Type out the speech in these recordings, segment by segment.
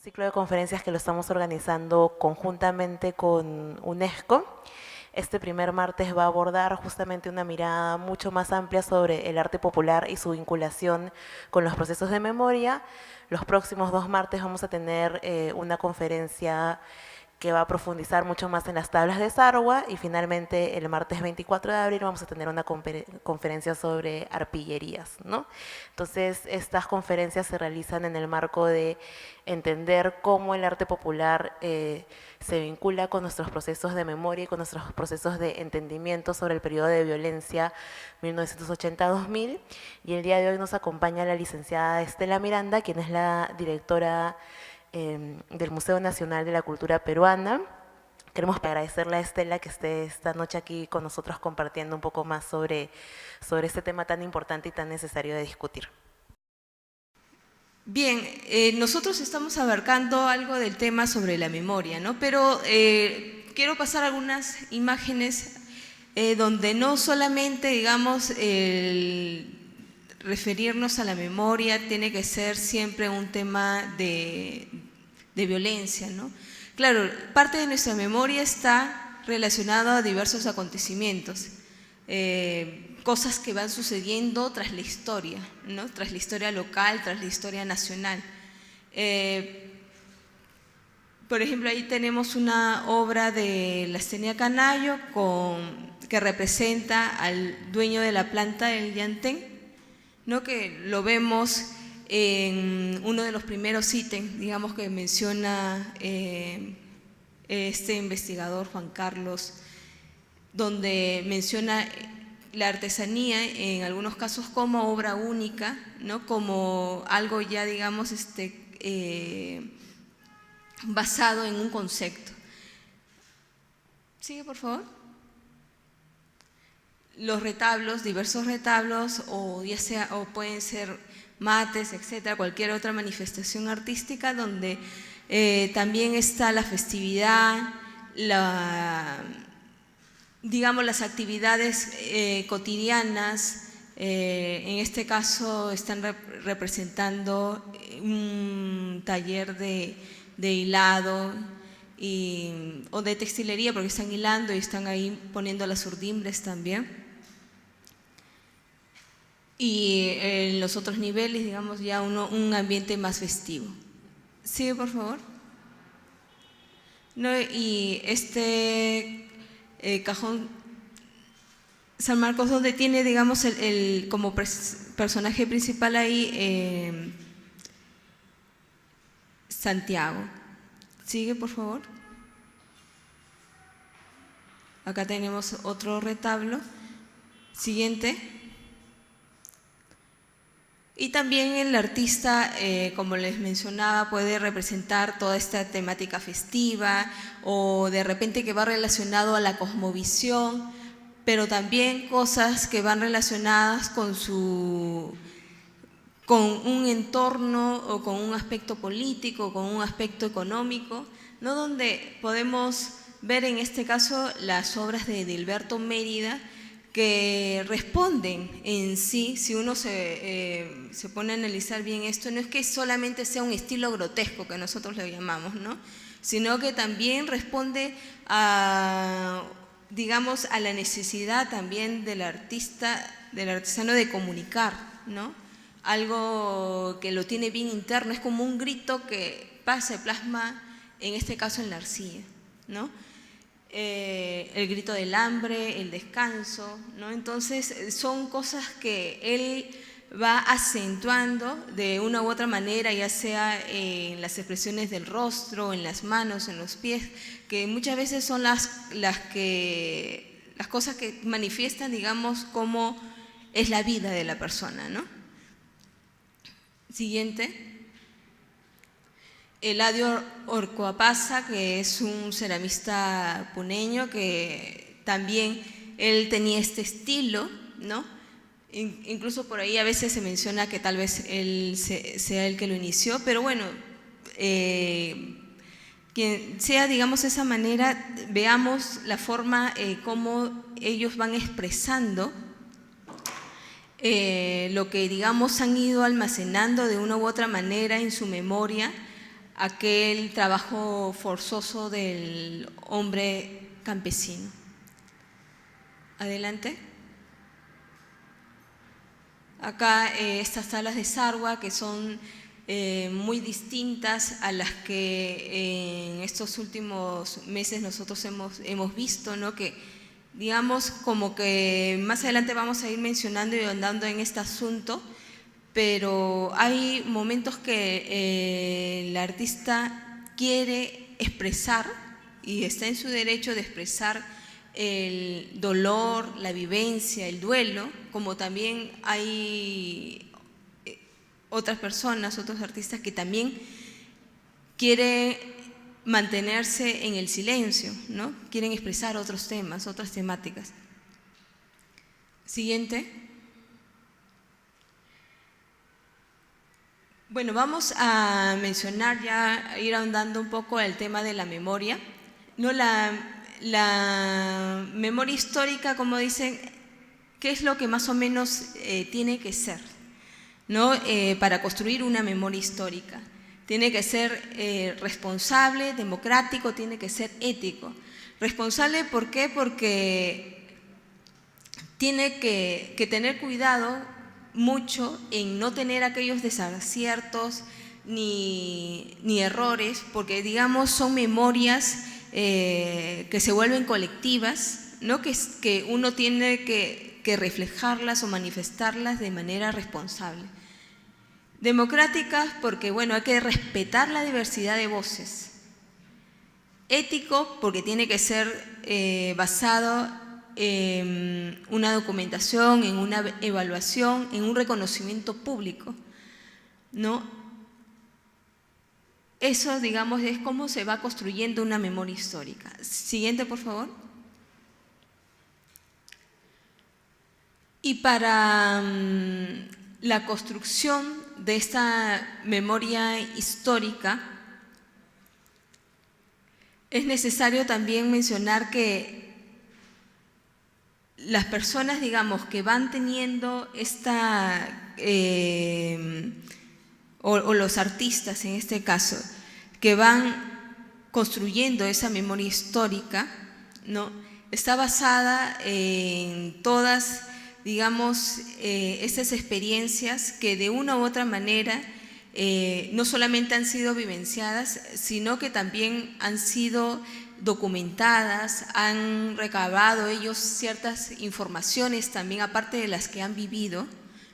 ciclo de conferencias que lo estamos organizando conjuntamente con UNESCO. Este primer martes va a abordar justamente una mirada mucho más amplia sobre el arte popular y su vinculación con los procesos de memoria. Los próximos 2 martes vamos a tener una conferencia que va a profundizar mucho más en las tablas de Sarwa, y finalmente el martes 24 de abril vamos a tener una conferencia sobre arpillerías, ¿no? Entonces, estas conferencias se realizan en el marco de entender cómo el arte popular se vincula con nuestros procesos de memoria y con nuestros procesos de entendimiento sobre el periodo de violencia 1980-2000. Y el día de hoy nos acompaña la licenciada Estela Miranda, quien es la directora del Museo Nacional de la Cultura Peruana. Queremos agradecerle a Estela que esté esta noche aquí con nosotros compartiendo un poco más sobre este tema tan importante y tan necesario de discutir. Bien, nosotros estamos abarcando algo del tema sobre la memoria, ¿no? Pero quiero pasar algunas imágenes donde no solamente, digamos, referirnos a la memoria tiene que ser siempre un tema de violencia, ¿no? Claro, parte de nuestra memoria está relacionada a diversos acontecimientos, cosas que van sucediendo tras la historia, ¿no? Tras la historia local, tras la historia nacional. Por ejemplo, ahí tenemos una obra de Lastenia Canayo que representa al dueño de la planta del Llantén, ¿no? Que lo vemos en uno de los primeros ítems, digamos, que menciona este investigador Juan Carlos, donde menciona la artesanía en algunos casos como obra única, ¿no? Como algo ya, digamos, basado en un concepto. Sigue, por favor. Los retablos, diversos retablos, o ya sea, o pueden ser mates, etcétera, cualquier otra manifestación artística donde también está la festividad, digamos, las actividades cotidianas. En este caso están representando un taller de hilado o de textilería, porque están hilando y están ahí poniendo las urdimbres también. Y en los otros niveles, digamos, ya un ambiente más festivo. Sigue, por favor. ¿No? Y este cajón San Marcos, donde tiene, digamos, como personaje principal ahí Santiago. Sigue, por favor. Acá tenemos otro retablo. Siguiente. Y también el artista, como les mencionaba, puede representar toda esta temática festiva o de repente que va relacionado a la cosmovisión, pero también cosas que van relacionadas con un entorno o con un aspecto político, con un aspecto económico, ¿no? Donde podemos ver en este caso las obras de Edilberto Mérida, que responden en sí, si uno se pone a analizar bien esto, no es que solamente sea un estilo grotesco que nosotros le llamamos, ¿no? Sino que también responde a, digamos, a la necesidad también del artista, del artesano de comunicar, ¿no? Algo que lo tiene bien interno, es como un grito que se plasma, en este caso en la arcilla, ¿no? El grito del hambre, el descanso, ¿no? Entonces son cosas que él va acentuando de una u otra manera, ya sea en las expresiones del rostro, en las manos, en los pies, que muchas veces son las cosas que manifiestan, digamos, cómo es la vida de la persona, ¿no? Siguiente. Eladio Orcoapasa, que es un ceramista puneño que también él tenía este estilo, ¿no? Incluso por ahí a veces se menciona que tal vez él sea el que lo inició, pero bueno, quien sea, digamos, de esa manera, veamos la forma como ellos van expresando lo que, digamos, han ido almacenando de una u otra manera en su memoria aquel trabajo forzoso del hombre campesino. Adelante. Acá estas tablas de Sarwa, que son muy distintas a las que en estos últimos meses nosotros hemos visto, ¿no? Que digamos como que más adelante vamos a ir mencionando y andando en este asunto, pero hay momentos que el artista quiere expresar y está en su derecho de expresar el dolor, la vivencia, el duelo, como también hay otras personas, otros artistas que también quieren mantenerse en el silencio, ¿no? Quieren expresar otros temas, otras temáticas. Siguiente. Bueno, vamos a mencionar ya, ir ahondando un poco el tema de la memoria. No, la memoria histórica, como dicen, ¿qué es lo que más o menos tiene que ser, ¿no? Para construir una memoria histórica? Tiene que ser responsable, democrático, tiene que ser ético. Responsable, ¿por qué? Porque tiene que tener cuidado mucho en no tener aquellos desaciertos ni errores, porque digamos son memorias que se vuelven colectivas, ¿no? Que uno tiene que reflejarlas o manifestarlas de manera responsable. Democráticas porque, bueno, hay que respetar la diversidad de voces. Ético porque tiene que ser basado en una documentación, en una evaluación, en un reconocimiento público, ¿no? Eso, digamos, es cómo se va construyendo una memoria histórica. Siguiente, por favor. Y para la construcción de esta memoria histórica, es necesario también mencionar que las personas, digamos, que van teniendo esta, o los artistas en este caso, que van construyendo esa memoria histórica, ¿no? Está basada en todas, digamos, esas experiencias que de una u otra manera no solamente han sido vivenciadas, sino que también han sido documentadas, han recabado ellos ciertas informaciones también, aparte de las que han vivido,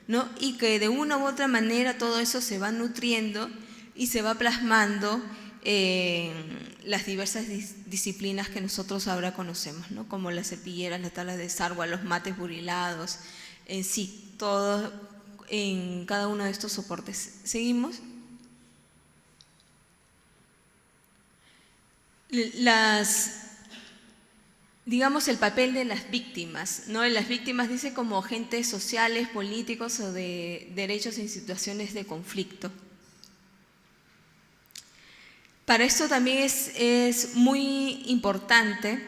¿no? Y que de una u otra manera todo eso se va nutriendo y se va plasmando en las diversas disciplinas que nosotros ahora conocemos, ¿no? Como las cepilleras, las tablas de Sarwa, los mates burilados, en sí, todo en cada uno de estos soportes. ¿Seguimos? Digamos, el papel de las víctimas, ¿no? Las víctimas dice como agentes sociales, políticos o de derechos en situaciones de conflicto. Para esto también es muy importante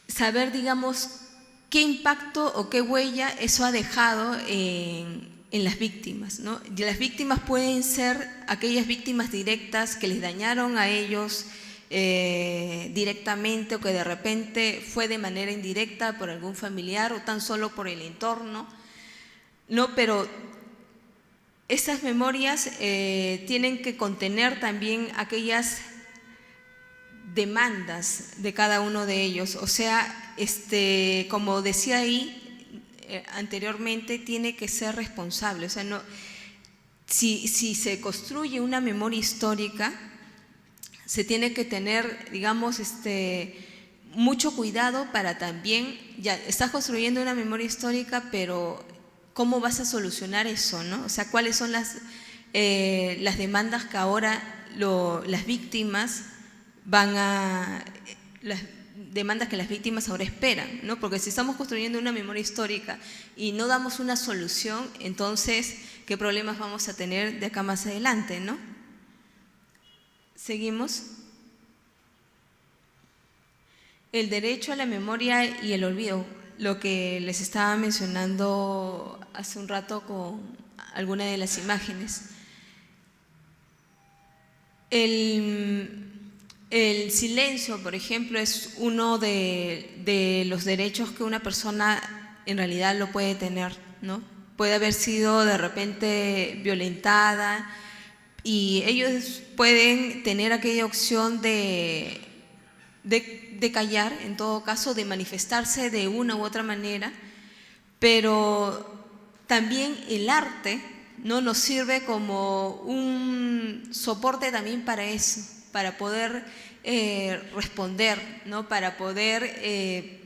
saber, digamos, qué impacto o qué huella eso ha dejado en las víctimas, ¿no? Y las víctimas pueden ser aquellas víctimas directas que les dañaron a ellos directamente, o que de repente fue de manera indirecta por algún familiar o tan solo por el entorno, ¿no? Pero esas memorias tienen que contener también aquellas demandas de cada uno de ellos. O sea, como decía ahí anteriormente, tiene que ser responsable. O sea, no, si se construye una memoria histórica, se tiene que tener, digamos, mucho cuidado para también, ya estás construyendo una memoria histórica, pero ¿cómo vas a solucionar eso, no? O sea, ¿cuáles son las demandas que ahora las víctimas las demandas que las víctimas ahora esperan, ¿no? Porque si estamos construyendo una memoria histórica y no damos una solución, entonces, ¿qué problemas vamos a tener de acá más adelante, no? Seguimos. El derecho a la memoria y el olvido, lo que les estaba mencionando hace un rato con alguna de las imágenes. El silencio, por ejemplo, es uno de los derechos que una persona en realidad lo puede tener, ¿no? Puede haber sido de repente violentada y ellos pueden tener aquella opción de callar, en todo caso, de manifestarse de una u otra manera, pero también el arte, ¿no?, nos sirve como un soporte también para eso, para poder responder, ¿no?, para poder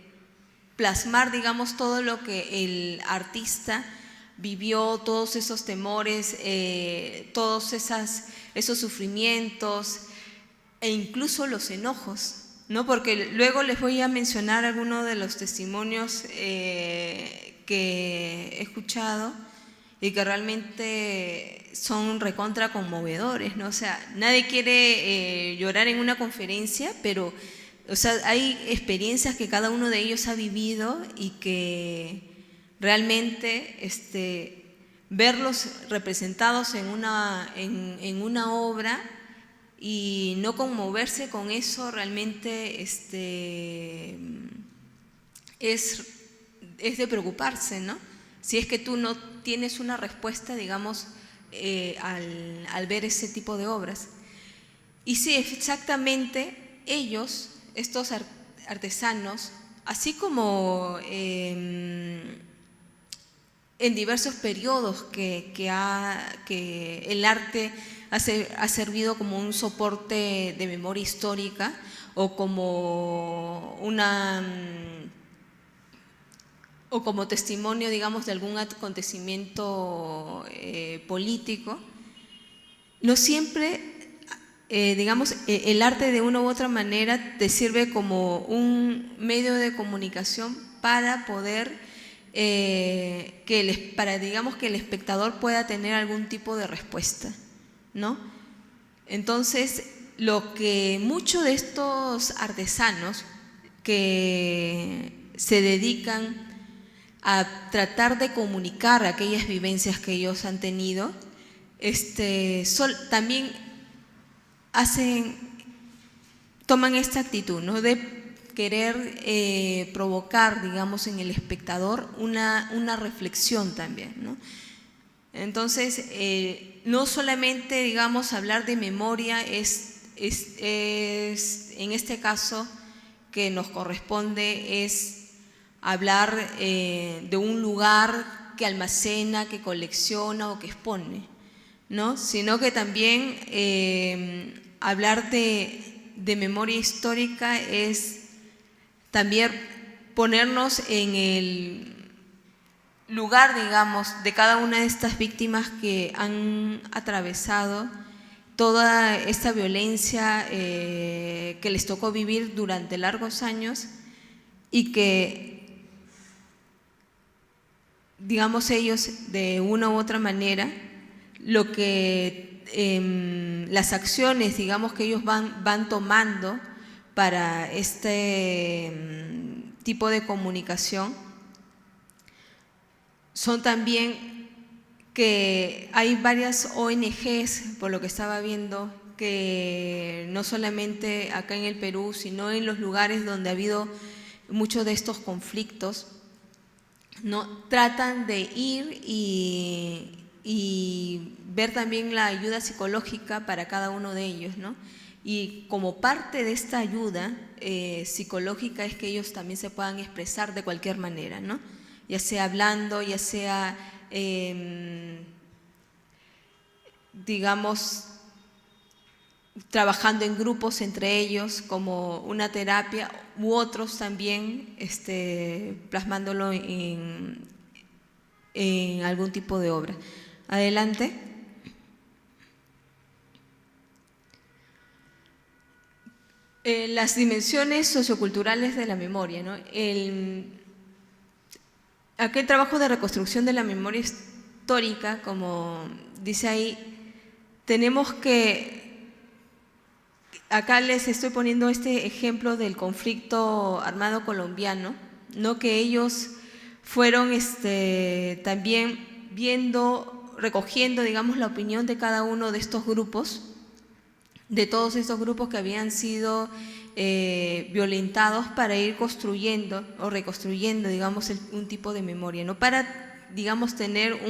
plasmar, digamos, todo lo que el artista vivió, todos esos temores, todos esos sufrimientos e incluso los enojos, ¿no? Porque luego les voy a mencionar algunos de los testimonios que he escuchado y que realmente son recontra conmovedores, ¿no? O sea, nadie quiere llorar en una conferencia, pero o sea, hay experiencias que cada uno de ellos ha vivido y que realmente verlos representados en una obra y no conmoverse con eso realmente es de preocuparse, ¿no? Si es que tú no tienes una respuesta, digamos, al ver ese tipo de obras. Y sí, exactamente, ellos, estos artesanos, así como en diversos periodos que el arte ha servido como un soporte de memoria histórica o como como testimonio, digamos, de algún acontecimiento político, no siempre, digamos, el arte de una u otra manera te sirve como un medio de comunicación para poder, digamos, que el espectador pueda tener algún tipo de respuesta, ¿no? Entonces, lo que muchos de estos artesanos que se dedican a tratar de comunicar aquellas vivencias que ellos han tenido, también toman esta actitud, ¿no?, de querer provocar, digamos, en el espectador una reflexión también, ¿no? Entonces, no solamente, digamos, hablar de memoria es en este caso que nos corresponde es hablar de un lugar que almacena, que colecciona o que expone, ¿no? Sino que también hablar de memoria histórica es también ponernos en el lugar, digamos, de cada una de estas víctimas que han atravesado toda esta violencia que les tocó vivir durante largos años y que, digamos, ellos de una u otra manera, las acciones, digamos, que ellos van tomando para este tipo de comunicación, son también que hay varias ONGs, por lo que estaba viendo, que no solamente acá en el Perú, sino en los lugares donde ha habido muchos de estos conflictos, ¿no?, tratan de ir y ver también la ayuda psicológica para cada uno de ellos, ¿no? Y como parte de esta ayuda psicológica es que ellos también se puedan expresar de cualquier manera, ¿no? Ya sea hablando, ya sea, digamos, trabajando en grupos entre ellos como una terapia, u otros también plasmándolo en algún tipo de obra. Adelante. Las dimensiones socioculturales de la memoria, ¿no? Aquel trabajo de reconstrucción de la memoria histórica, como dice ahí, tenemos que… Acá les estoy poniendo este ejemplo del conflicto armado colombiano, ¿no?, que ellos fueron también recogiendo, digamos, la opinión de cada uno de estos grupos, de todos estos grupos que habían sido violentados para ir construyendo o reconstruyendo, digamos, un tipo de memoria, ¿no? Para, digamos, tener algo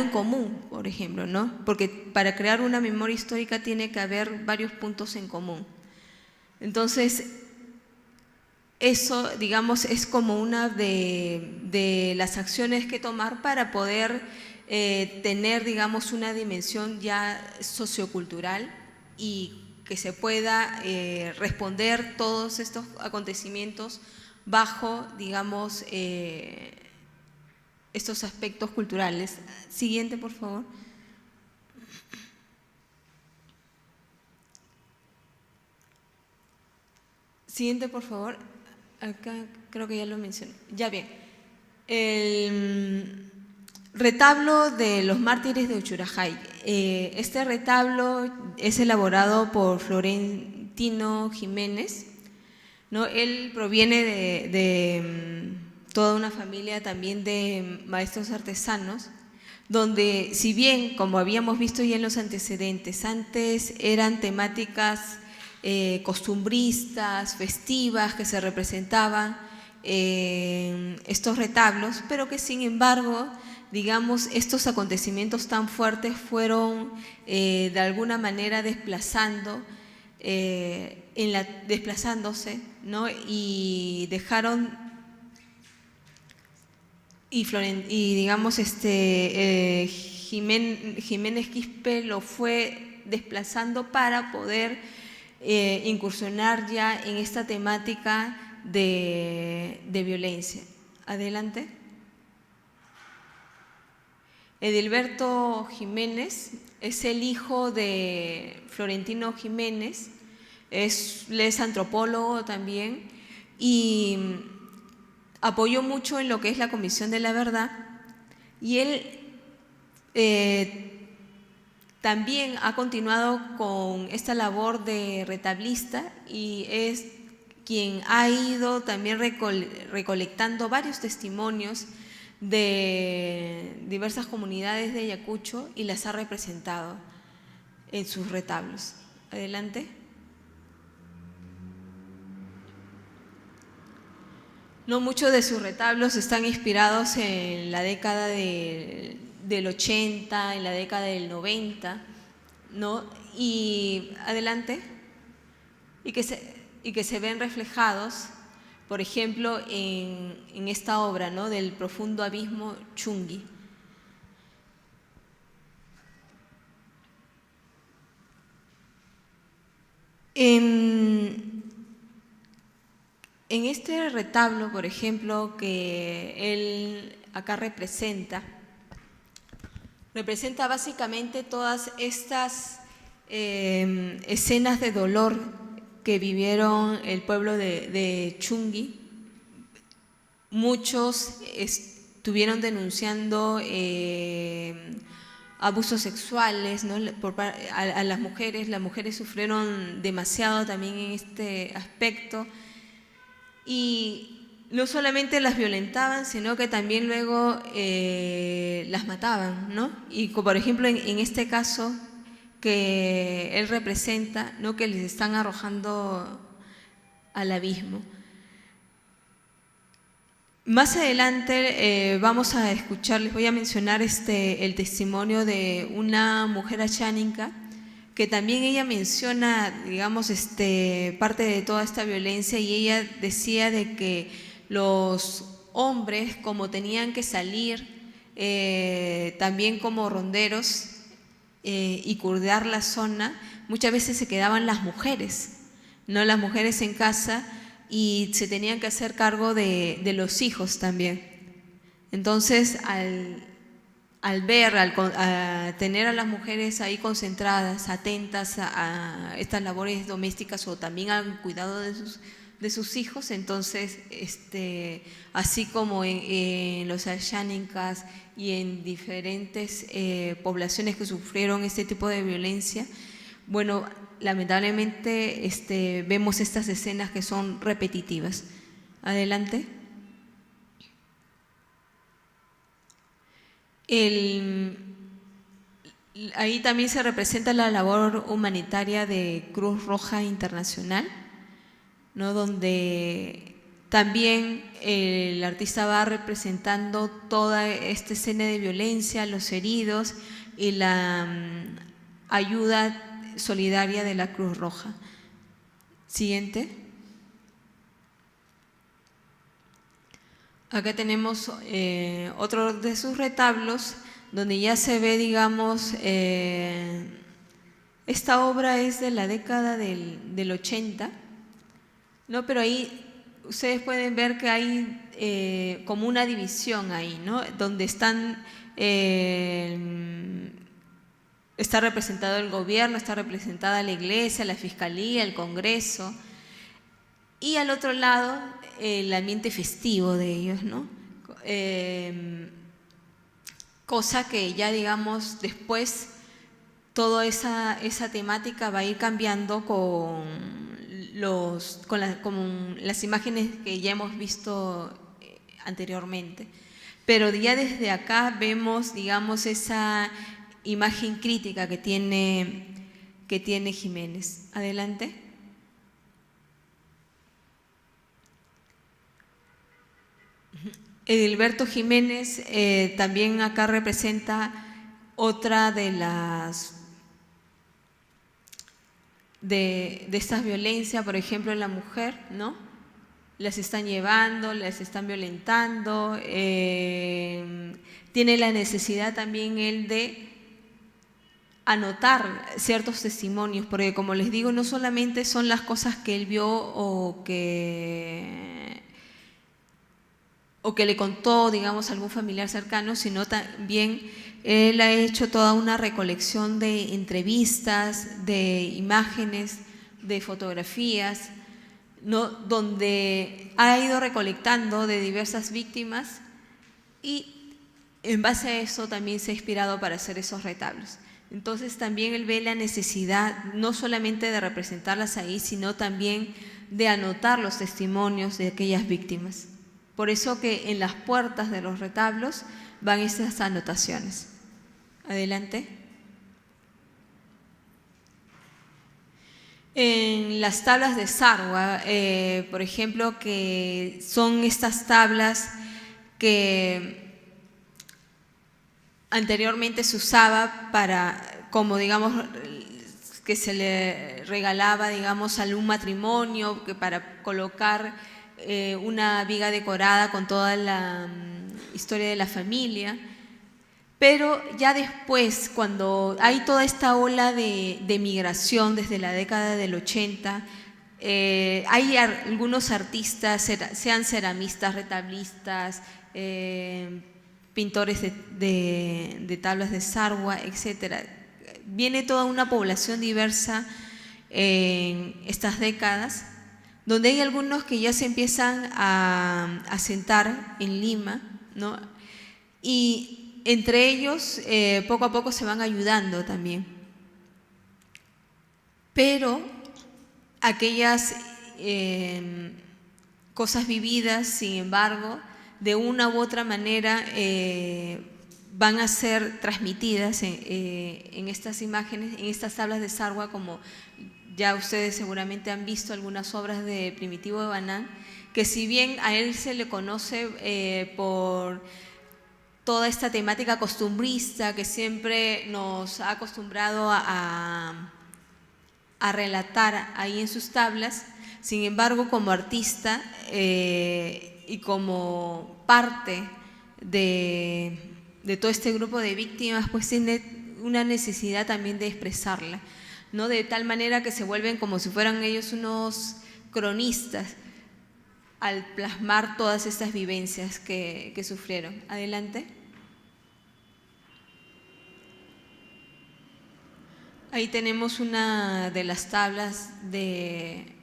en común, por ejemplo, ¿no? Porque para crear una memoria histórica tiene que haber varios puntos en común. Entonces, eso, digamos, es como una de las acciones que tomar para poder tener, digamos, una dimensión ya sociocultural y que se pueda responder todos estos acontecimientos bajo, digamos, estos aspectos culturales. Siguiente, por favor. Siguiente, por favor. Acá creo que ya lo mencioné. Ya bien. El retablo de los mártires de Uchurajay. Este retablo es elaborado por Florentino Jiménez, ¿no? Él proviene de toda una familia también de maestros artesanos, donde si bien, como habíamos visto ya en los antecedentes, antes eran temáticas costumbristas, festivas, que se representaban estos retablos, pero que sin embargo, digamos, estos acontecimientos tan fuertes fueron de alguna manera desplazándose, ¿no? Y dejaron, y digamos, Jiménez Quispe lo fue desplazando para poder incursionar ya en esta temática de violencia. Adelante. Edilberto Jiménez es el hijo de Florentino Jiménez, él es antropólogo también y apoyó mucho en lo que es la Comisión de la Verdad, y él también ha continuado con esta labor de retablista y es quien ha ido también recolectando varios testimonios de diversas comunidades de Ayacucho y las ha representado en sus retablos. Adelante. No muchos de sus retablos están inspirados en la década del 80, en la década del 90, ¿no? Y adelante, y que se ven reflejados, por ejemplo, en esta obra, ¿no? Del profundo abismo Chungui. En este retablo, por ejemplo, que él acá representa básicamente todas estas escenas de dolor que vivieron el pueblo de Chungui. Muchos estuvieron denunciando abusos sexuales, ¿no? A las mujeres sufrieron demasiado también en este aspecto. Y no solamente las violentaban, sino que también luego las mataban, ¿no? Y por ejemplo, en este caso que él representa, ¿no? Que les están arrojando al abismo. Más adelante vamos a escuchar, les voy a mencionar el testimonio de una mujer achánica, que también ella menciona, digamos, parte de toda esta violencia, y ella decía de que los hombres, como tenían que salir también como ronderos y curdear la zona, muchas veces se quedaban las mujeres, ¿no? Las mujeres en casa, y se tenían que hacer cargo de los hijos también. Entonces, al tener a las mujeres ahí concentradas, atentas a estas labores domésticas o también al cuidado de sus hijos, entonces, así como en los Ayánicas y en diferentes poblaciones que sufrieron este tipo de violencia, bueno, lamentablemente vemos estas escenas que son repetitivas. Adelante. Ahí también se representa la labor humanitaria de Cruz Roja Internacional, ¿no? Donde también el artista va representando toda esta escena de violencia, los heridos y la ayuda solidaria de la Cruz Roja. Siguiente. Acá tenemos otro de sus retablos, donde ya se ve, digamos, esta obra es de la década del 80, ¿no? Pero ahí ustedes pueden ver que hay como una división ahí, ¿no? Donde está representado el gobierno, está representada la iglesia, la fiscalía, el Congreso, y al otro lado el ambiente festivo de ellos, ¿no? Cosa que ya, digamos, después toda esa temática va a ir cambiando con las imágenes que ya hemos visto anteriormente. Pero ya desde acá vemos, digamos, esa imagen crítica que tiene Jiménez. Adelante. Edilberto Jiménez también acá representa otra de estas violencias, por ejemplo, en la mujer, ¿no? Las están llevando, las están violentando, tiene la necesidad también él de anotar ciertos testimonios, porque como les digo, no solamente son las cosas que él vio o que le contó, digamos, a algún familiar cercano, sino también él ha hecho toda una recolección de entrevistas, de imágenes, de fotografías, ¿no? Donde ha ido recolectando de diversas víctimas y en base a eso también se ha inspirado para hacer esos retablos. Entonces también él ve la necesidad no solamente de representarlas ahí, sino también de anotar los testimonios de aquellas víctimas. Por eso que en las puertas de los retablos van estas anotaciones. Adelante. En las tablas de Sarwa, por ejemplo, que son estas tablas que anteriormente se usaba para, como digamos, que se le regalaba, digamos, a un matrimonio, que para colocar una viga decorada con toda la historia de la familia. Pero ya después, cuando hay toda esta ola de migración desde la década del 80, hay algunos artistas, sean ceramistas, retablistas, pintores de tablas de Sarwa, etc. Viene toda una población diversa en estas décadas, donde hay algunos que ya se empiezan a asentar en Lima, ¿no? Y entre ellos poco a poco se van ayudando también. Pero aquellas cosas vividas, sin embargo, de una u otra manera van a ser transmitidas en estas imágenes, en estas tablas de Sarwa, como ya ustedes seguramente han visto algunas obras de Primitivo de Banán, que si bien a él se le conoce por toda esta temática costumbrista que siempre nos ha acostumbrado a relatar ahí en sus tablas, sin embargo, como artista y como parte de todo este grupo de víctimas, pues tiene una necesidad también de expresarla, ¿no? De tal manera que se vuelven como si fueran ellos unos cronistas al plasmar todas estas vivencias que sufrieron. Adelante. Ahí tenemos una de las tablas del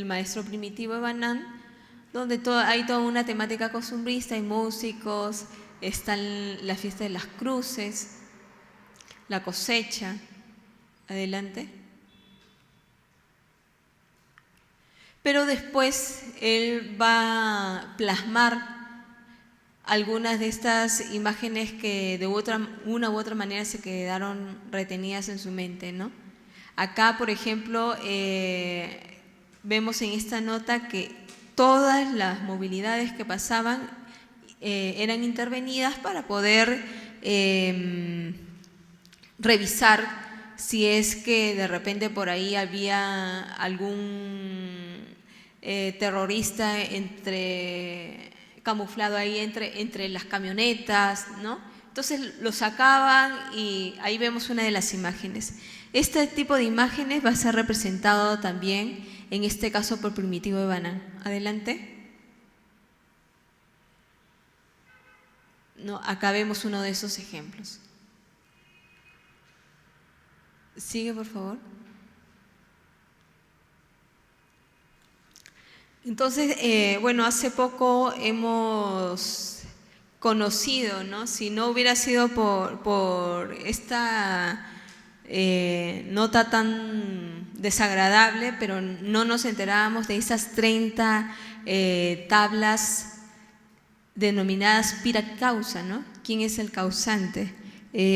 maestro Primitivo de Banán, donde hay toda una temática costumbrista, hay músicos, está la fiesta de las cruces, la cosecha. Adelante. Pero después él va a plasmar algunas de estas imágenes que de una u otra manera se quedaron retenidas en su mente, ¿no? Acá, por ejemplo, vemos en esta nota que todas las movilidades que pasaban eran intervenidas para poder revisar si es que de repente por ahí había algún terrorista camuflado ahí entre las camionetas, ¿no? Entonces lo sacaban y ahí vemos una de las imágenes. Este tipo de imágenes va a ser representado también, en este caso, por Primitivo de Banán. Adelante. No, acá vemos uno de esos ejemplos. Sigue, por favor. Entonces, bueno, hace poco hemos conocido, ¿no? Si no hubiera sido por esta nota tan desagradable, pero no nos enterábamos de esas 30 tablas denominadas Pirat Causa, ¿no? ¿Quién es el causante?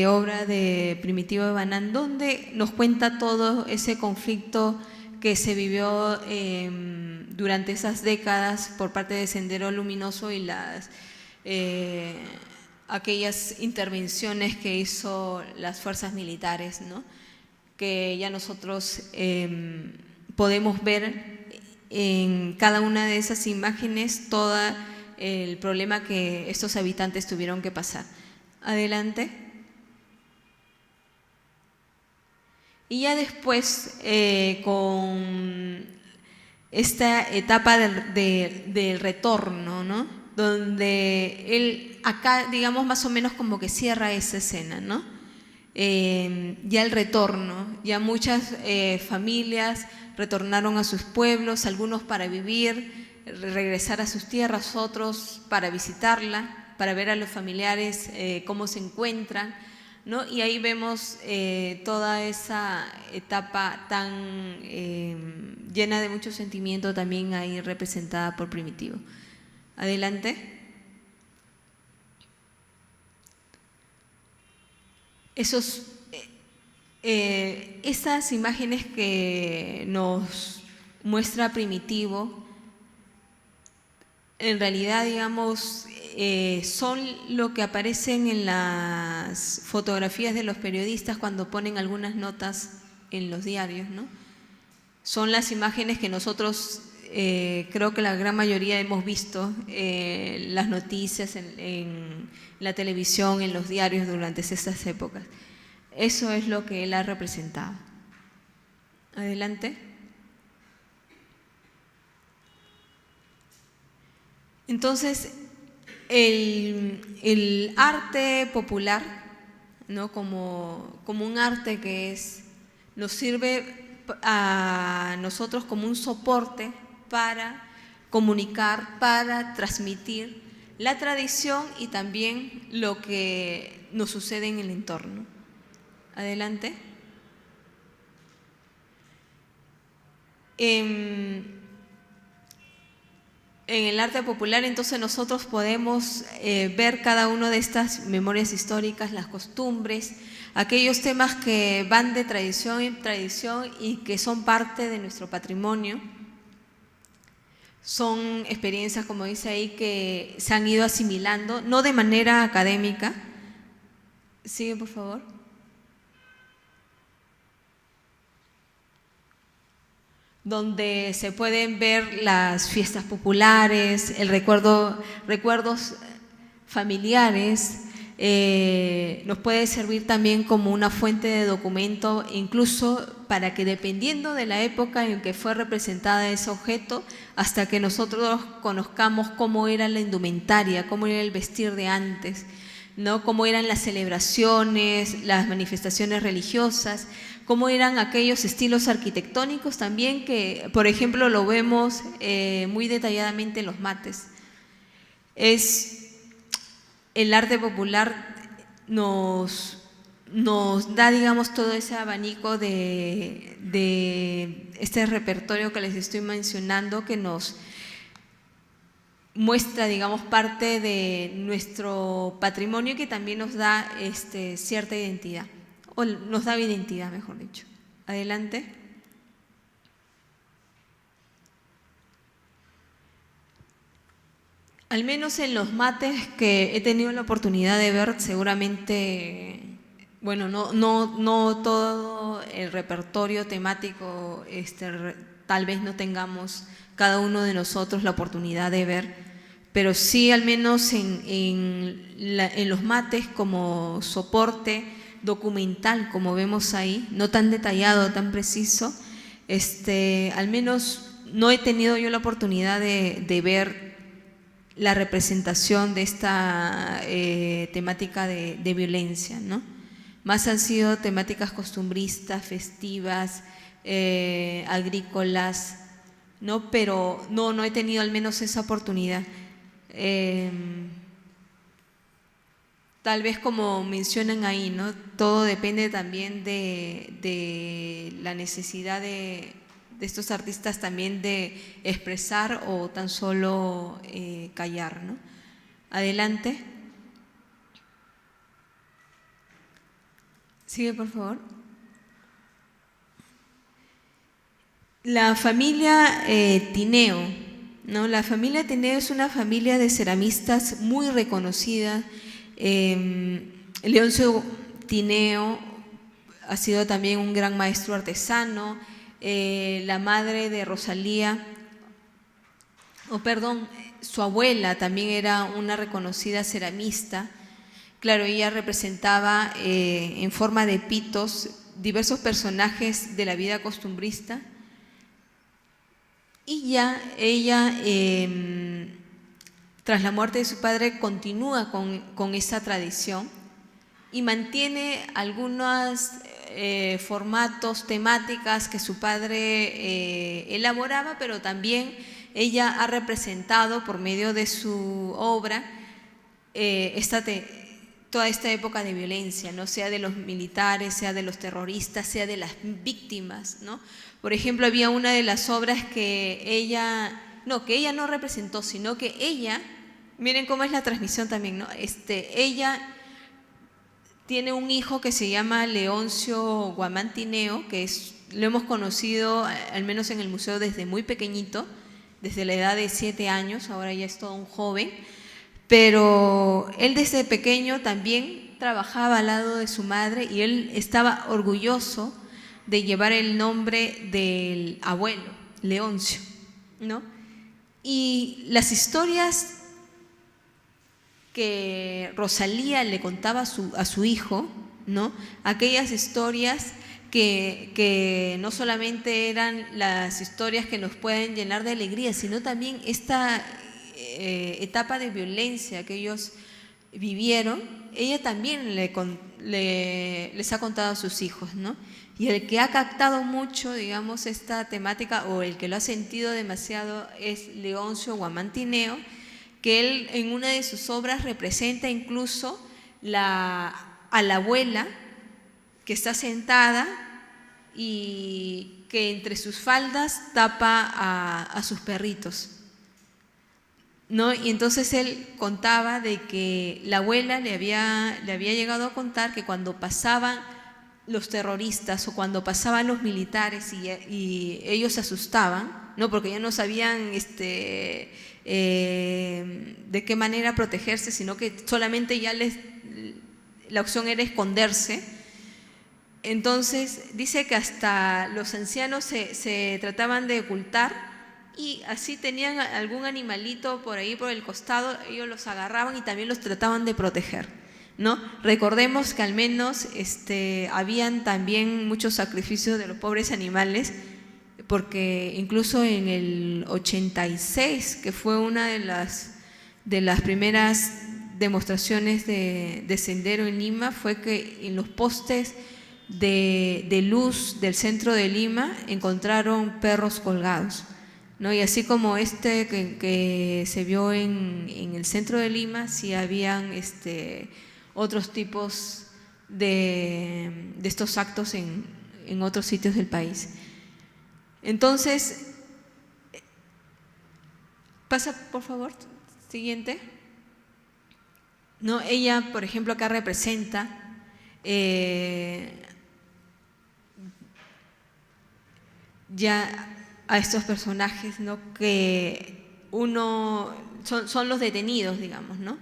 Obra de Primitivo de Banán, donde nos cuenta todo ese conflicto que se vivió durante esas décadas por parte de Sendero Luminoso y aquellas intervenciones que hizo las fuerzas militares, ¿no? Que ya nosotros podemos ver en cada una de esas imágenes todo el problema que estos habitantes tuvieron que pasar. Adelante. Y ya después, con esta etapa del retorno, ¿no? Donde él acá, digamos, más o menos como que cierra esa escena, ¿no? Ya el retorno, ya muchas familias retornaron a sus pueblos, algunos para vivir, regresar a sus tierras, otros para visitarla, para ver a los familiares cómo se encuentran, ¿no? Y ahí vemos toda esa etapa tan llena de mucho sentimiento también ahí representada por Primitivo. Adelante. Esas imágenes que nos muestra Primitivo, en realidad, digamos, son lo que aparecen en las fotografías de los periodistas cuando ponen algunas notas en los diarios, ¿no? Son las imágenes que nosotros, creo que la gran mayoría hemos visto, las noticias en la televisión, en los diarios durante estas épocas. Eso es lo que él ha representado. Adelante. Entonces, el arte popular, ¿no? como un arte que nos sirve a nosotros como un soporte para comunicar, para transmitir la tradición y también lo que nos sucede en el entorno. Adelante. En el arte popular, entonces, nosotros podemos ver cada una de estas memorias históricas, las costumbres, aquellos temas que van de tradición en tradición y que son parte de nuestro patrimonio. Son experiencias, como dice ahí, que se han ido asimilando, no de manera académica. Sigue, por favor. Donde se pueden ver las fiestas populares, recuerdos familiares, nos puede servir también como una fuente de documento, incluso para que, dependiendo de la época en que fue representada ese objeto, hasta que nosotros conozcamos cómo era la indumentaria, cómo era el vestir de antes, ¿no? Cómo eran las celebraciones, las manifestaciones religiosas, cómo eran aquellos estilos arquitectónicos también que, por ejemplo, lo vemos muy detalladamente en los mates. El arte popular nos da, digamos, todo ese abanico de este repertorio que les estoy mencionando, que nos muestra, digamos, parte de nuestro patrimonio que también nos da cierta identidad, o nos da identidad, mejor dicho. Adelante. Al menos en los mates que he tenido la oportunidad de ver, seguramente, bueno, no todo el repertorio temático, tal vez no tengamos cada uno de nosotros la oportunidad de ver, pero sí al menos en los mates como soporte documental, como vemos ahí, no tan detallado, tan preciso, al menos no he tenido yo la oportunidad de ver la representación de esta temática de violencia, ¿no? Más han sido temáticas costumbristas, festivas, agrícolas, ¿no? Pero no he tenido al menos esa oportunidad. Tal vez como mencionan ahí, ¿no? Todo depende también de la necesidad de estos artistas también de expresar o tan solo callar, ¿no? Adelante. Sigue, por favor. La familia Tineo, ¿no? La familia Tineo es una familia de ceramistas muy reconocida. Leoncio Tineo ha sido también un gran maestro artesano. La madre de Rosalía, su abuela también era una reconocida ceramista. Claro, ella representaba en forma de pitos diversos personajes de la vida costumbrista. Y ya ella, tras la muerte de su padre, continúa con esa tradición y mantiene algunos formatos, temáticas que su padre elaboraba, pero también ella ha representado por medio de su obra toda esta época de violencia, ¿no? Sea de los militares, sea de los terroristas, sea de las víctimas, ¿no? Por ejemplo, había una de las obras que ella no representó, sino que ella, miren cómo es la transmisión también, ¿no? Ella tiene un hijo que se llama Leoncio Guamán Tineo, lo hemos conocido al menos en el museo desde muy pequeñito, desde la edad de 7 años, ahora ya es todo un joven, pero él desde pequeño también trabajaba al lado de su madre y él estaba orgulloso de llevar el nombre del abuelo, Leoncio, ¿no? Y las historias que Rosalía le contaba a su hijo, ¿no? Aquellas historias que no solamente eran las historias que nos pueden llenar de alegría, sino también esta etapa de violencia que ellos vivieron, ella también les ha contado a sus hijos, ¿no? Y el que ha captado mucho, digamos, esta temática, o el que lo ha sentido demasiado, es Leoncio Guamán Tineo, que él en una de sus obras representa incluso a la abuela que está sentada y que entre sus faldas tapa a sus perritos, ¿no? Y entonces él contaba de que la abuela le había llegado a contar que cuando pasaban los terroristas o cuando pasaban los militares y ellos se asustaban, ¿no? Porque ya no sabían de qué manera protegerse, sino que solamente ya la opción era esconderse. Entonces dice que hasta los ancianos se trataban de ocultar y así tenían algún animalito por ahí por el costado, ellos los agarraban y también los trataban de proteger, ¿no? Recordemos que al menos habían también muchos sacrificios de los pobres animales, porque incluso en el 86, que fue una de las primeras demostraciones de sendero en Lima, fue que en los postes de luz del centro de Lima encontraron perros colgados, ¿no? Y así como que se vio en el centro de Lima, sí habían otros tipos de estos actos en otros sitios del país. Entonces, pasa por favor, Siguiente. ¿No? Ella, por ejemplo, acá representa ya a estos personajes, ¿no? Que son los detenidos, digamos, ¿no?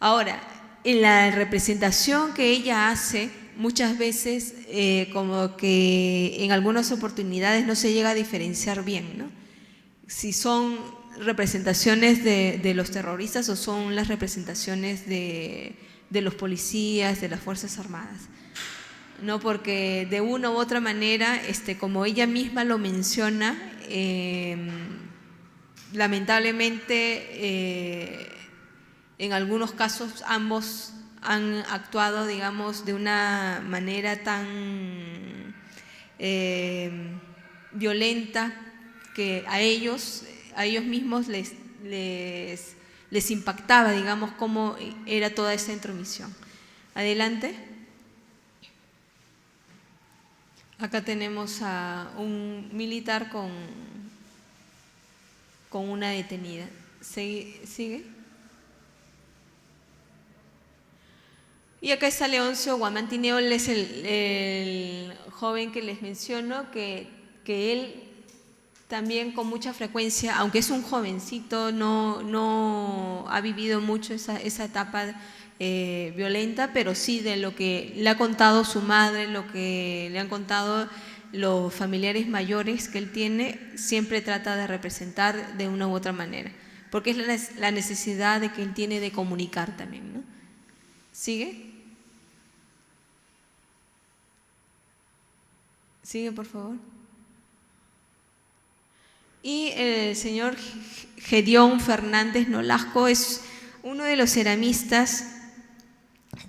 Ahora, en la representación que ella hace, muchas veces como que en algunas oportunidades no se llega a diferenciar bien, ¿no? Si son representaciones de los terroristas o son las representaciones de los policías, de las Fuerzas Armadas, ¿no? Porque de una u otra manera, como ella misma lo menciona, lamentablemente en algunos casos ambos han actuado, digamos, de una manera tan violenta que a ellos mismos les impactaba, digamos, cómo era toda esa intromisión. Adelante. Acá tenemos a un militar con una detenida. ¿Sigue? Y acá está Leoncio Guamantineo, él es el joven que les menciono, que él también con mucha frecuencia, aunque es un jovencito, no ha vivido mucho esa etapa violenta, pero sí de lo que le ha contado su madre, lo que le han contado los familiares mayores que él tiene, siempre trata de representar de una u otra manera, porque es la necesidad que él tiene de comunicar también, ¿no? ¿Sigue? Sigue, por favor. Y el señor Gedeón Fernández Nolasco es uno de los ceramistas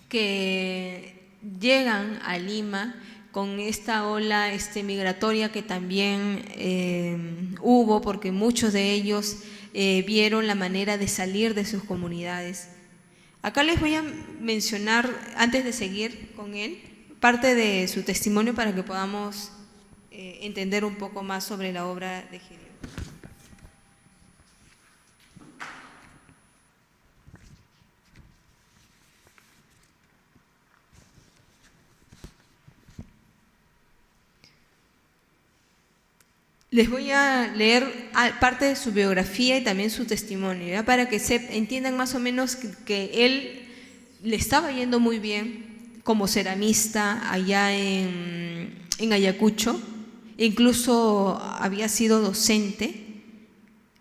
que llegan a Lima con esta ola migratoria que también hubo, porque muchos de ellos vieron la manera de salir de sus comunidades. Acá les voy a mencionar, antes de seguir con él, parte de su testimonio para que podamos entender un poco más sobre la obra de Gedeón. Les voy a leer parte de su biografía y también su testimonio, ¿ya? Para que entiendan más o menos que él le estaba yendo muy bien como ceramista allá en Ayacucho, incluso había sido docente,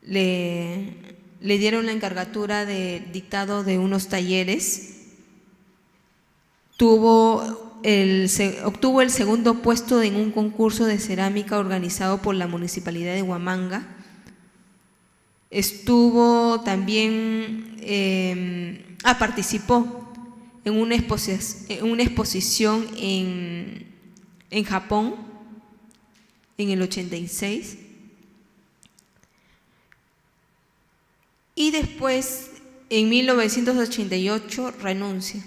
le dieron la encargatura de dictado de unos talleres, obtuvo el segundo puesto en un concurso de cerámica organizado por la Municipalidad de Huamanga. Estuvo también, participó en una exposición en Japón en el 86. Y después, en 1988, renuncia.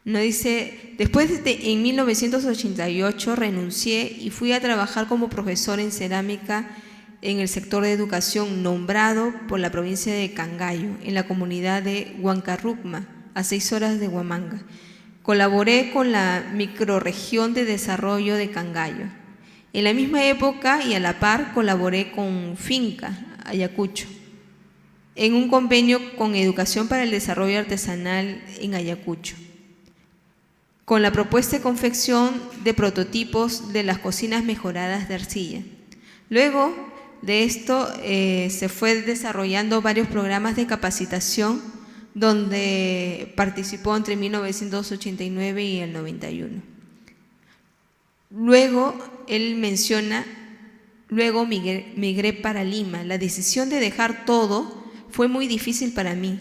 No dice, en 1988 renuncié y fui a trabajar como profesor en cerámica en el sector de educación nombrado por la provincia de Cangallo, en la comunidad de Huancarrúcma, a 6 horas de Huamanga. Colaboré con la microrregión de desarrollo de Cangallo. En la misma época y a la par colaboré con Finca, Ayacucho, en un convenio con Educación para el Desarrollo Artesanal en Ayacucho, con la propuesta de confección de prototipos de las cocinas mejoradas de arcilla. Luego de esto se fue desarrollando varios programas de capacitación donde participó entre 1989 y el 91. Luego él menciona, luego migré para Lima. La decisión de dejar todo fue muy difícil para mí.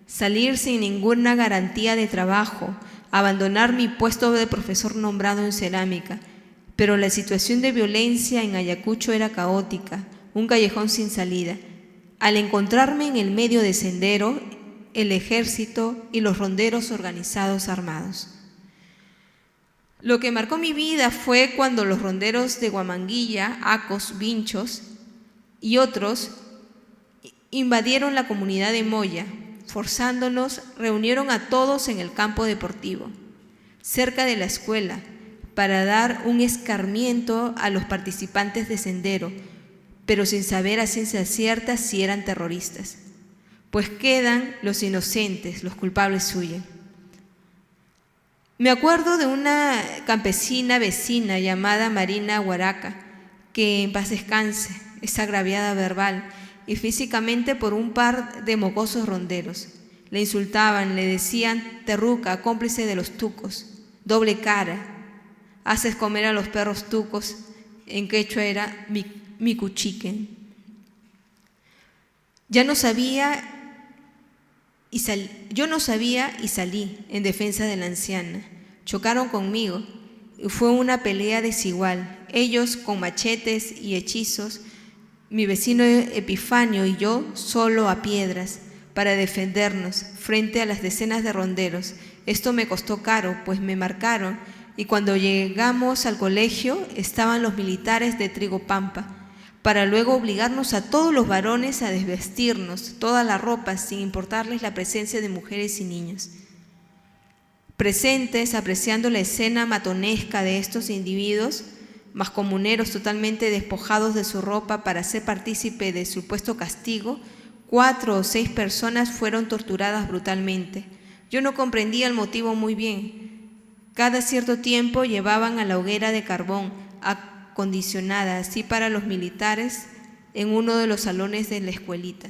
Salir sin ninguna garantía de trabajo, abandonar mi puesto de profesor nombrado en cerámica, pero la situación de violencia en Ayacucho era caótica, un callejón sin salida. Al encontrarme en el medio de sendero, el ejército y los ronderos organizados armados. Lo que marcó mi vida fue cuando los ronderos de Huamanguilla, Acos, Vinchos y otros invadieron la comunidad de Moya. Forzándonos, reunieron a todos en el campo deportivo, cerca de la escuela, para dar un escarmiento a los participantes de sendero, pero sin saber a ciencia cierta si eran terroristas. Pues quedan los inocentes, los culpables huyen. Me acuerdo de una campesina vecina llamada Marina Huaraca, que en paz descanse, es agraviada verbal y físicamente por un par de mocosos ronderos. Le insultaban, le decían terruca, cómplice de los tucos, doble cara, haces comer a los perros tucos, en quechua era micuchiquen. Yo no sabía y salí en defensa de la anciana. Chocaron conmigo y fue una pelea desigual. Ellos con machetes y hechizos, mi vecino Epifanio y yo solo a piedras para defendernos frente a las decenas de ronderos. Esto me costó caro, pues me marcaron y cuando llegamos al colegio estaban los militares de Trigopampa, para luego obligarnos a todos los varones a desvestirnos toda la ropa sin importarles la presencia de mujeres y niños. Presentes, apreciando la escena matonesca de estos individuos, más comuneros totalmente despojados de su ropa para ser partícipe de supuesto castigo, 4 o 6 personas fueron torturadas brutalmente. Yo no comprendía el motivo muy bien. Cada cierto tiempo llevaban a la hoguera de carbón acondicionada, así para los militares, en uno de los salones de la escuelita.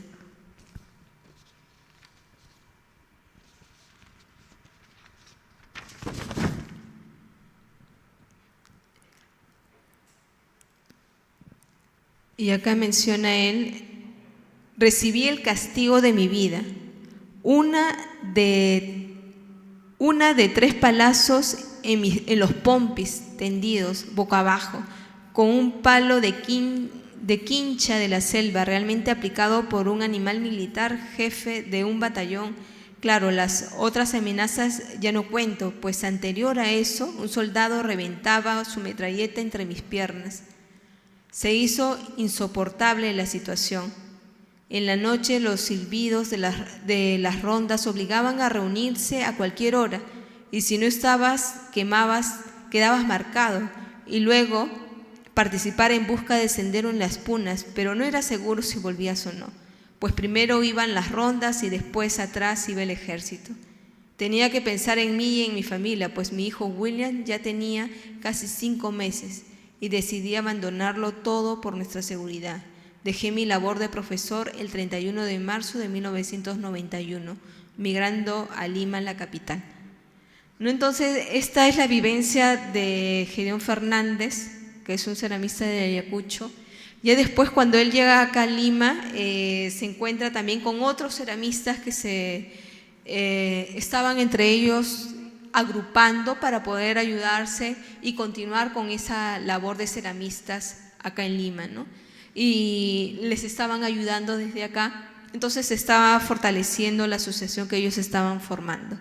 Y acá menciona él, recibí el castigo de mi vida, una de 3 palazos en los pompis tendidos boca abajo, con un palo de quincha de la selva, realmente aplicado por un animal militar, jefe de un batallón. Claro, las otras amenazas ya no cuento, pues anterior a eso, un soldado reventaba su metralleta entre mis piernas. Se hizo insoportable la situación. En la noche los silbidos de las rondas obligaban a reunirse a cualquier hora, y si no estabas, quedabas marcado, y luego participar en busca de sendero en las punas, pero no era seguro si volvías o no, pues primero iban las rondas y después atrás iba el ejército. Tenía que pensar en mí y en mi familia, pues mi hijo William ya tenía casi 5 meses y decidí abandonarlo todo por nuestra seguridad. Dejé mi labor de profesor el 31 de marzo de 1991, migrando a Lima, la capital. ¿No? Entonces, esta es la vivencia de Gedeón Fernández, que es un ceramista de Ayacucho. Ya después, cuando él llega acá a Lima, se encuentra también con otros ceramistas que estaban entre ellos agrupando para poder ayudarse y continuar con esa labor de ceramistas acá en Lima, ¿no? Y les estaban ayudando desde acá. Entonces se estaba fortaleciendo la asociación que ellos estaban formando.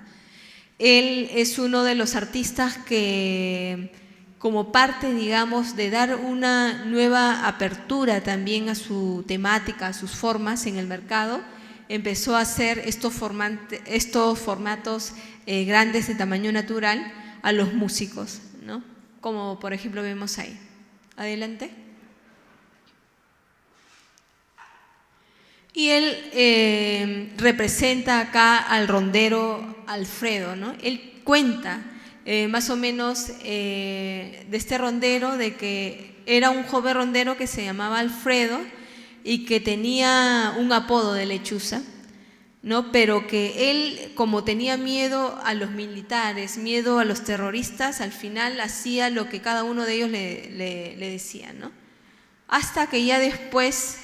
Él es uno de los artistas que, como parte, digamos, de dar una nueva apertura también a su temática, a sus formas en el mercado, empezó a hacer estos formatos grandes de tamaño natural a los músicos, ¿no? Como por ejemplo vemos ahí. Adelante. Y él representa acá al rondero Alfredo, ¿no? Él cuenta más o menos de este rondero, de que era un joven rondero que se llamaba Alfredo y que tenía un apodo de lechuza, ¿no? Pero que él, como tenía miedo a los militares, miedo a los terroristas, al final hacía lo que cada uno de ellos le decía, ¿no? Hasta que ya después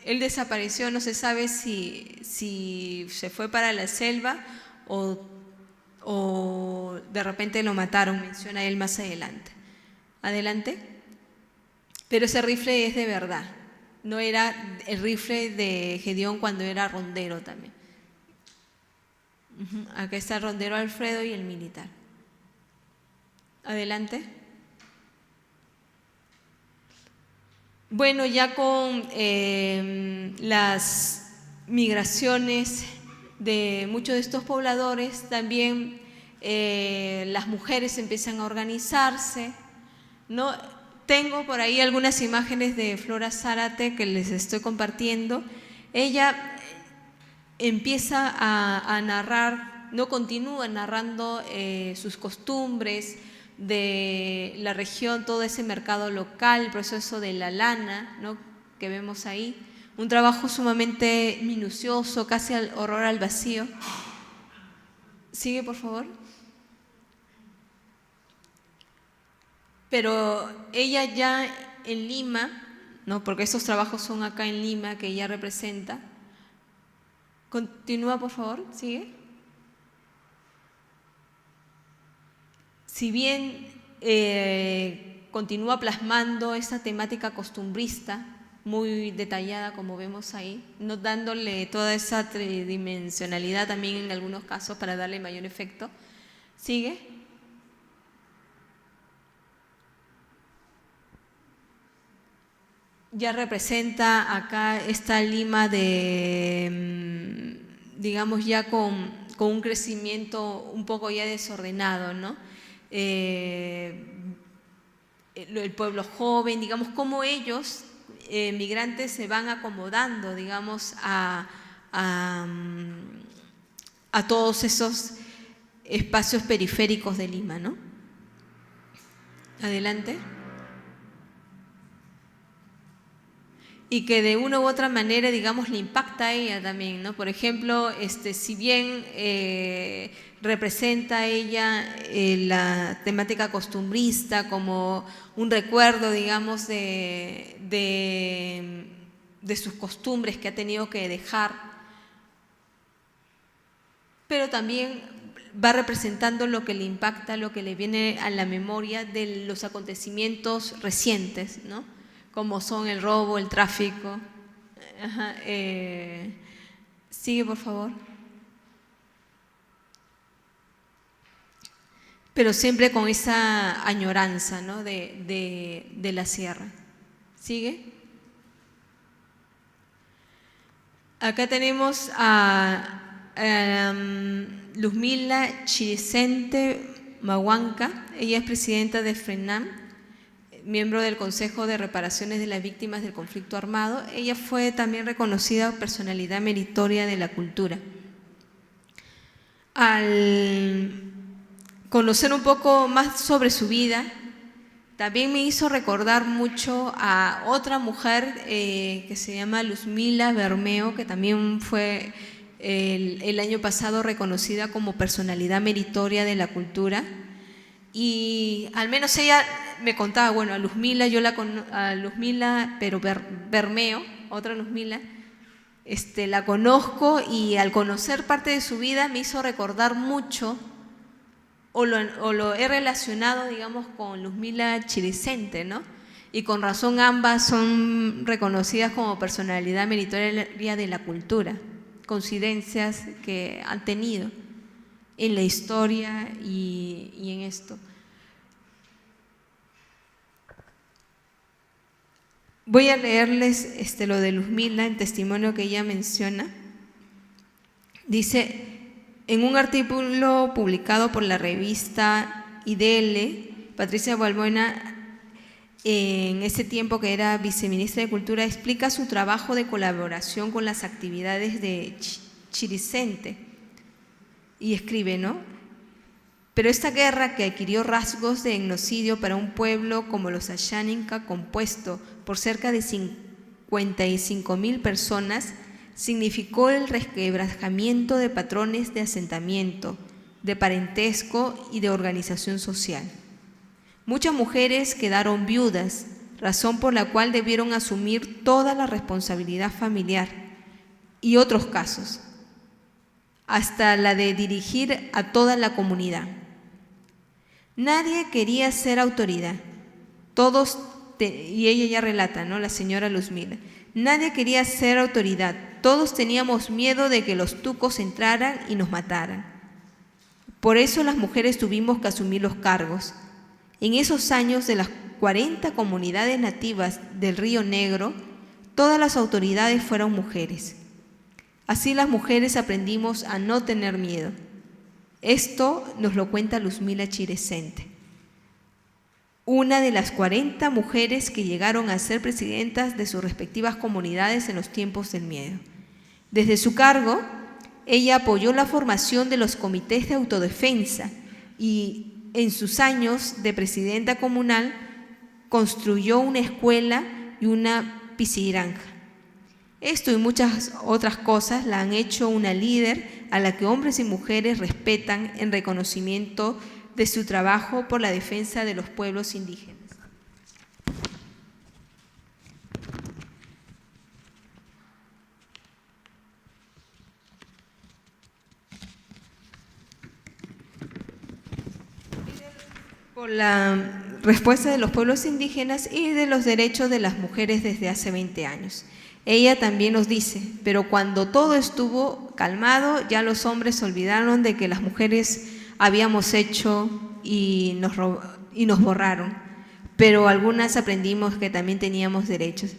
él desapareció, no se sabe si se fue para la selva o de repente lo mataron, menciona él más adelante. Adelante. Pero ese rifle es de verdad, no era el rifle de Gedeón cuando era rondero también. Acá está el rondero Alfredo y el militar. Adelante. Bueno, ya con las migraciones de muchos de estos pobladores, también las mujeres empiezan a organizarse, ¿no? Tengo por ahí algunas imágenes de Flora Zárate que les estoy compartiendo. Ella empieza a narrar, no continúa narrando sus costumbres de la región, todo ese mercado local, el proceso de la lana, ¿no?, que vemos ahí. Un trabajo sumamente minucioso, casi al horror al vacío. Sigue, por favor. Pero ella ya en Lima, ¿no?, porque estos trabajos son acá en Lima, que ella representa. Continúa, por favor, sigue. Si bien continúa plasmando esa temática costumbrista, muy detallada, como vemos ahí, no dándole toda esa tridimensionalidad también en algunos casos para darle mayor efecto. Sigue. Ya representa acá esta Lima de, digamos, ya con un crecimiento un poco ya desordenado, ¿no? El pueblo joven, digamos, cómo ellos, migrantes, se van acomodando, digamos, a todos esos espacios periféricos de Lima, ¿no? Adelante. Y que de una u otra manera, digamos, le impacta a ella también, ¿no? Por ejemplo, si bien representa a ella la temática costumbrista como un recuerdo, digamos, de sus costumbres que ha tenido que dejar, pero también va representando lo que le impacta, lo que le viene a la memoria de los acontecimientos recientes, ¿no?, como son el robo, el tráfico. Ajá, sigue, por favor. Pero siempre con esa añoranza, ¿no?, de la sierra. Sigue. Acá tenemos a Luzmila Chiricente Mahuanca. Ella es presidenta de FRENAM, miembro del Consejo de Reparaciones de las Víctimas del Conflicto Armado. Ella fue también reconocida personalidad meritoria de la cultura. Al conocer un poco más sobre su vida, también me hizo recordar mucho a otra mujer que se llama Luzmila Bermeo, que también fue el año pasado reconocida como personalidad meritoria de la cultura. Y al menos ella me contaba, bueno, a Luzmila, a Luzmila, pero Bermeo, otra Luzmila, la conozco, y al conocer parte de su vida me hizo recordar mucho, o lo he relacionado, digamos, con Luzmila Chiricente, ¿no? Y con razón ambas son reconocidas como personalidad meritoria de la cultura, coincidencias que han tenido en la historia y en esto. Voy a leerles lo de Luzmila, en testimonio que ella menciona. Dice, en un artículo publicado por la revista IDL, Patricia Balbuena, en ese tiempo que era viceministra de Cultura, explica su trabajo de colaboración con las actividades de Chiricente y escribe, ¿no? Pero esta guerra, que adquirió rasgos de etnocidio para un pueblo como los Ashaninka, compuesto por cerca de 55.000 personas, significó el resquebrajamiento de patrones de asentamiento, de parentesco y de organización social. Muchas mujeres quedaron viudas, razón por la cual debieron asumir toda la responsabilidad familiar, y otros casos, hasta la de dirigir a toda la comunidad. Nadie quería ser autoridad. Y ella ya relata, ¿no?, la señora Luzmila. Nadie quería ser autoridad. Todos teníamos miedo de que los tucos entraran y nos mataran. Por eso las mujeres tuvimos que asumir los cargos. En esos años, de las 40 comunidades nativas del Río Negro, todas las autoridades fueron mujeres. Así las mujeres aprendimos a no tener miedo. Esto nos lo cuenta Luzmila Chiresente, una de las 40 mujeres que llegaron a ser presidentas de sus respectivas comunidades en los tiempos del miedo. Desde su cargo, ella apoyó la formación de los comités de autodefensa y en sus años de presidenta comunal construyó una escuela y una piscigranja. Esto y muchas otras cosas la han hecho una líder a la que hombres y mujeres respetan en reconocimiento de su trabajo por la defensa de los pueblos indígenas. Por la respuesta de los pueblos indígenas y de los derechos de las mujeres desde hace 20 años. Ella también nos dice, pero cuando todo estuvo calmado, ya los hombres olvidaron de que las mujeres habíamos hecho y nos borraron, pero algunas aprendimos que también teníamos derechos.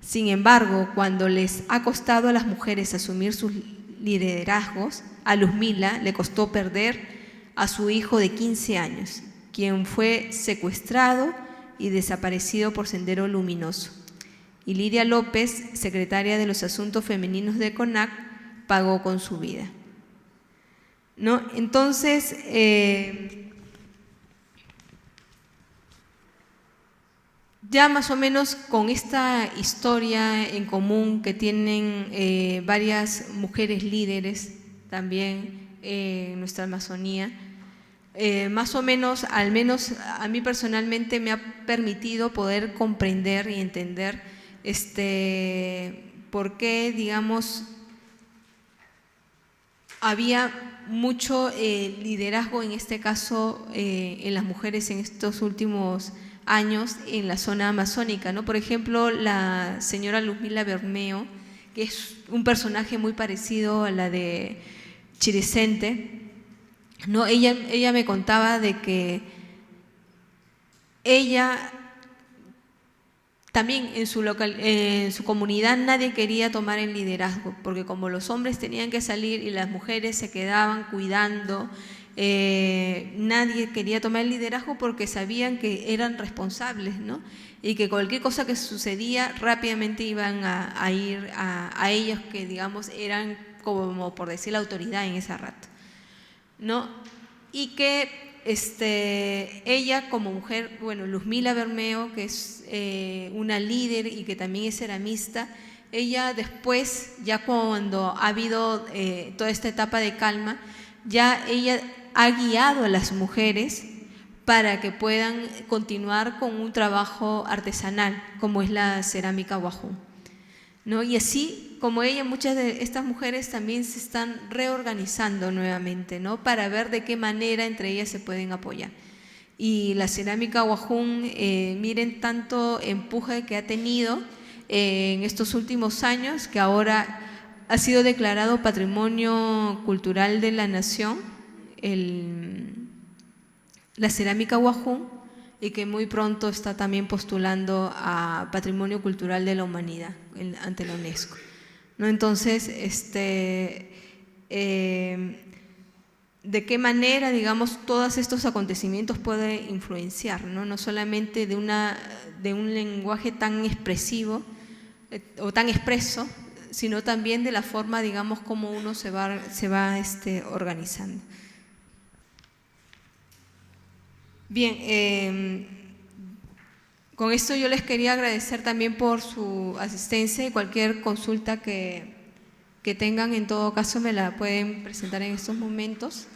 Sin embargo, cuando les ha costado a las mujeres asumir sus liderazgos, a Luzmila le costó perder a su hijo de 15 años, quien fue secuestrado y desaparecido por Sendero Luminoso. Y Lidia López, secretaria de los Asuntos Femeninos de CONAC, pagó con su vida, ¿no? Entonces, ya más o menos con esta historia en común que tienen varias mujeres líderes también en nuestra Amazonía, más o menos, al menos a mí personalmente me ha permitido poder comprender y entender por qué, digamos, había mucho liderazgo en este caso en las mujeres en estos últimos años en la zona amazónica, ¿no? Por ejemplo, la señora Luzmila Bermeo, que es un personaje muy parecido a la de Chiresente, ¿no? Ella me contaba de que ella también en su comunidad nadie quería tomar el liderazgo, porque como los hombres tenían que salir y las mujeres se quedaban cuidando, nadie quería tomar el liderazgo porque sabían que eran responsables, ¿no? Y que cualquier cosa que sucedía rápidamente iban a ir a ellos que, digamos, eran como por decir la autoridad en ese rato, ¿no? Y que ella como mujer, bueno, Luzmila Bermeo, que es una líder y que también es ceramista, ella después, ya cuando ha habido toda esta etapa de calma, ya ella ha guiado a las mujeres para que puedan continuar con un trabajo artesanal, como es la cerámica Wajún, ¿no? Y así como ella, muchas de estas mujeres también se están reorganizando nuevamente, ¿no? Para ver de qué manera entre ellas se pueden apoyar. Y la cerámica Wajún, miren tanto empuje que ha tenido en estos últimos años, que ahora ha sido declarado Patrimonio Cultural de la Nación, la cerámica Wajún, y que muy pronto está también postulando a Patrimonio Cultural de la Humanidad ante la UNESCO, ¿no? Entonces, de qué manera, digamos, todos estos acontecimientos pueden influenciar, ¿no? No solamente de un lenguaje tan expresivo o tan expreso, sino también de la forma, digamos, como uno se va organizando. Bien, con esto yo les quería agradecer también por su asistencia y cualquier consulta que tengan, en todo caso me la pueden presentar en estos momentos.